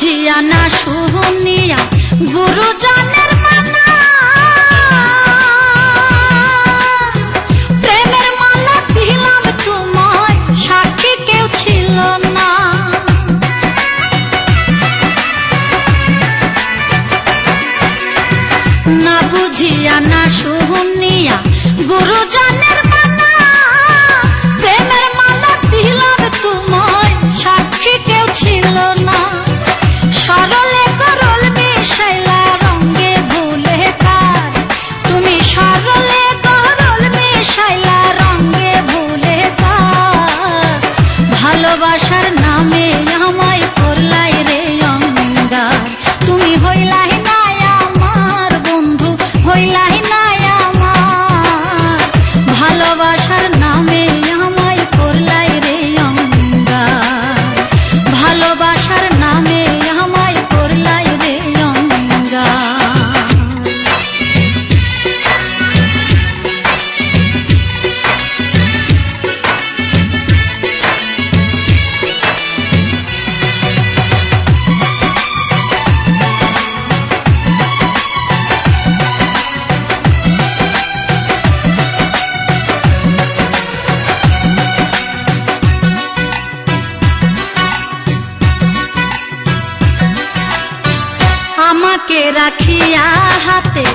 বুঝিয়া না শুনিয়া গুরুজনের মানা, প্রেমের মালা দিলাম তোমায়, সাক্ষী কেউ ছিল না। না বুঝিয়া না শুনিয়া গুরুজনের মানা, প্রেমের মালা দিলাম তোমায়, সাক্ষী কেউ ছিল না। সরলে গরল মিশাইলা রঙে ভুলে কার, তুমি সরলে গরল মিশাইলা রঙে ভুলে কার। ভালোবাসার নামে আমায় করলাই রে অঙ্গার, তুমি হইলাই না আমার বন্ধু, হইলাই না আমার। ভালোবাসার নামে আমায় করলাই রে অঙ্গার, ভালোবাসার নামে আমায় করলাই রে অঙ্গার। আমাকে রাখিয়া হাতে